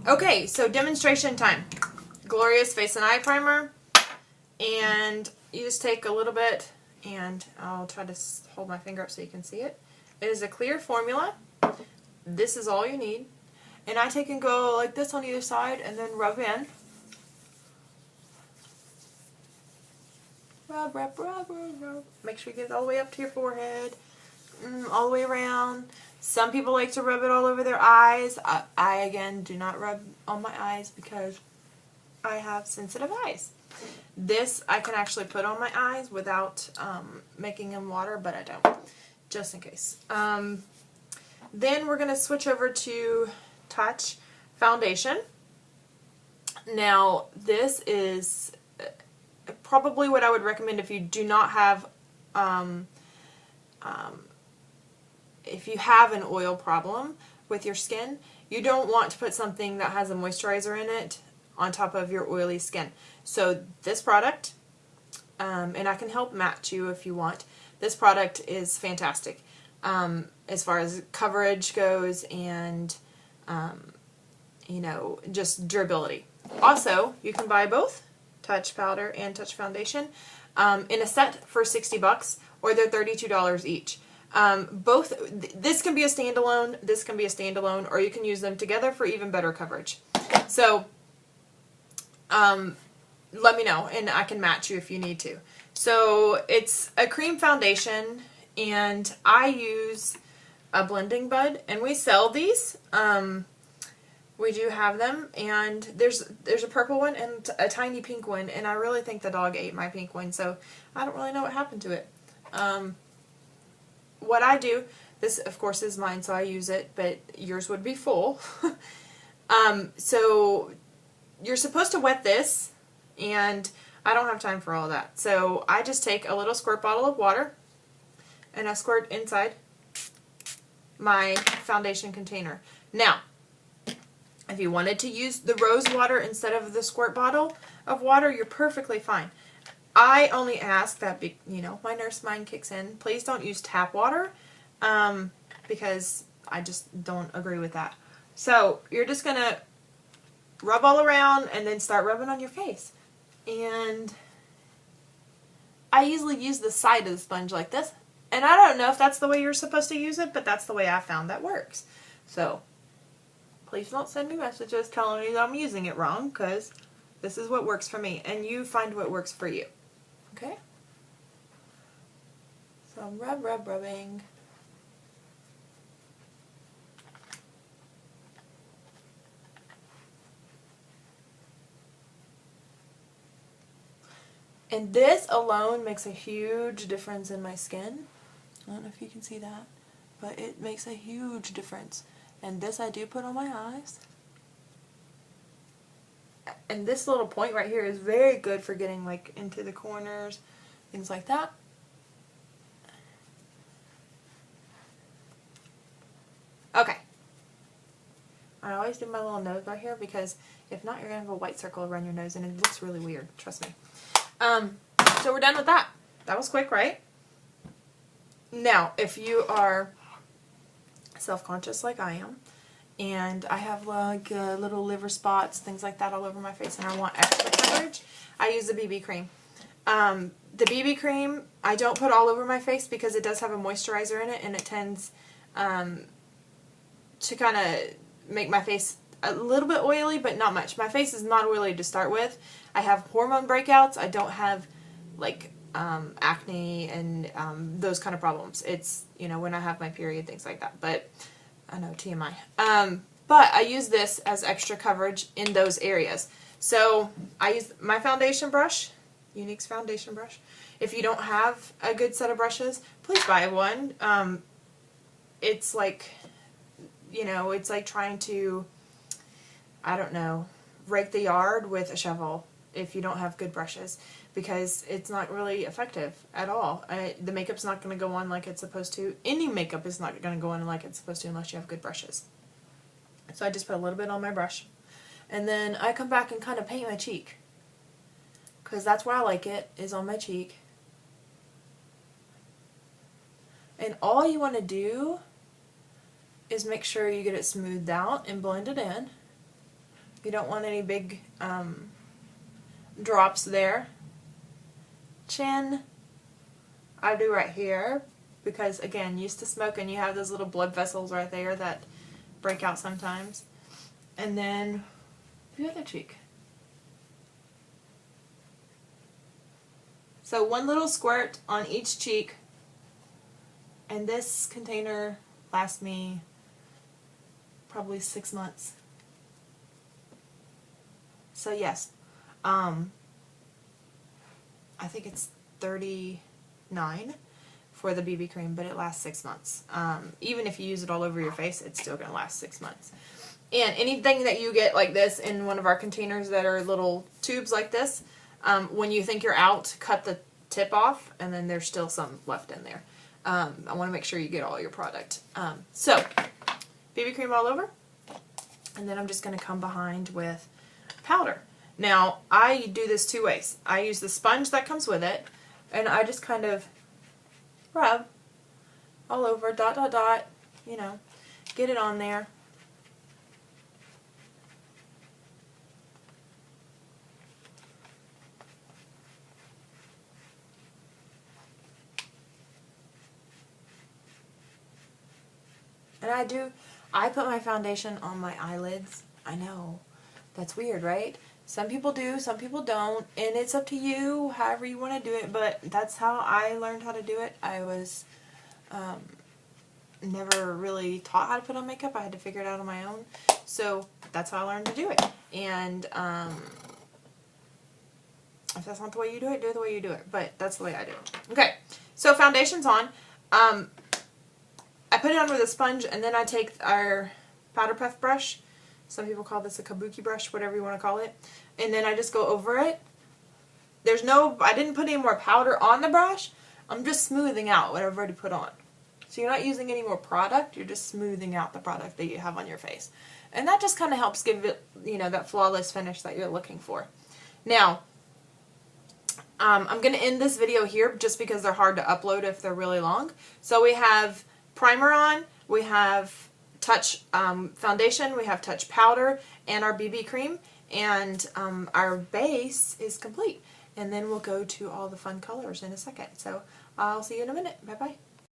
Okay, so demonstration time. Glorious Face and Eye Primer. And you just take a little bit, and I'll try to hold my finger up so you can see it. It is a clear formula. This is all you need. And I take and go like this on either side and then rub in. Rub, rub, rub, rub, rub. Make sure you get it all the way up to your forehead. All the way around. Some people like to rub it all over their eyes. I again, do not rub on my eyes because I have sensitive eyes. This I can actually put on my eyes without making them water, but I don't, just in case. Then we're going to switch over to Touch Foundation. Now, this is probably what I would recommend if you do not have, if you have an oil problem with your skin. You don't want to put something that has a moisturizer in it on top of your oily skin. So this product, and I can help match you if you want, this product is fantastic as far as coverage goes and, you know, just durability. Also, you can buy both Touch Powder and Touch Foundation in a set for $60, or they're $32 each. This can be a standalone, this can be a standalone, or you can use them together for even better coverage. So, let me know, and I can match you if you need to. So, it's a cream foundation, and I use a blending bud, and we sell these. We do have them, and there's a purple one and a tiny pink one, and I really think the dog ate my pink one, so I don't really know what happened to it. What I do, this of course is mine, so I use it, but yours would be full. So you're supposed to wet this, and I don't have time for all that. So I just take a little squirt bottle of water, and I squirt inside my foundation container. Now, if you wanted to use the rose water instead of the squirt bottle of water, you're perfectly fine. I only ask that, you know, my nurse mind kicks in. Please don't use tap water because I just don't agree with that. So you're just going to rub all around and then start rubbing on your face. And I usually use the side of the sponge like this. And I don't know if that's the way you're supposed to use it, but that's the way I found that works. So please don't send me messages telling me that I'm using it wrong, because this is what works for me, and you find what works for you. Okay? So I'm rubbing. And this alone makes a huge difference in my skin. I don't know if you can see that, but it makes a huge difference. And this I do put on my eyes. And this little point right here is very good for getting like into the corners, things like that. Okay. I always do my little nose right here because if not, you're going to have a white circle around your nose and it looks really weird. Trust me. So we're done with that. That was quick, right? Now, if you are self-conscious like I am, and I have like little liver spots, things like that all over my face, and I want extra coverage, I use the BB cream. The BB cream I don't put all over my face because it does have a moisturizer in it, and it tends to kind of make my face a little bit oily, but not much. My face is not oily to start with. I have hormone breakouts. I don't have like acne and those kind of problems. It's, you know, when I have my period, things like that. But I know, TMI. But I use this as extra coverage in those areas. So I use my foundation brush, Younique's foundation brush. If you don't have a good set of brushes, please buy one. It's like, you know, it's like trying to, I don't know, rake the yard with a shovel if you don't have good brushes, because it's not really effective at all. The makeup's not going to go on like it's supposed to. Any makeup is not going to go on like it's supposed to unless you have good brushes. So I just put a little bit on my brush. And then I come back and kind of paint my cheek, because that's where I like it, is on my cheek. And all you want to do is make sure you get it smoothed out and blend it in. You don't want any big drops there. Chin, I do right here because, again, used to smoking, you have those little blood vessels right there that break out sometimes. And then the other cheek. So one little squirt on each cheek, and this container lasts me probably 6 months. So yes, I think it's $39 for the BB cream, but it lasts 6 months. Even if you use it all over your face, it's still going to last 6 months. And anything that you get like this in one of our containers that are little tubes like this, when you think you're out, cut the tip off, and then there's still some left in there. I want to make sure you get all your product. So, BB cream all over, and then I'm just going to come behind with powder. Now, I do this 2 ways. I use the sponge that comes with it, and I just kind of rub all over, dot, dot, dot, you know, get it on there. And I put my foundation on my eyelids. I know, that's weird, right? Some people do, some people don't, and it's up to you, however you want to do it, but that's how I learned how to do it. I was never really taught how to put on makeup. I had to figure it out on my own, so that's how I learned to do it. And if that's not the way you do it the way you do it, but that's the way I do it. Okay, so foundation's on. I put it on with a sponge, and then I take our powder puff brush. Some people call this a kabuki brush, whatever you want to call it. And then I just go over it. I didn't put any more powder on the brush. I'm just smoothing out what I've already put on. So you're not using any more product, you're just smoothing out the product that you have on your face. And that just kind of helps give it, you know, that flawless finish that you're looking for. Now, I'm going to end this video here just because they're hard to upload if they're really long. So we have primer on, we have touch foundation, we have touch powder, and our BB cream, and our base is complete. And then we'll go to all the fun colors in a second. So I'll see you in a minute. Bye bye.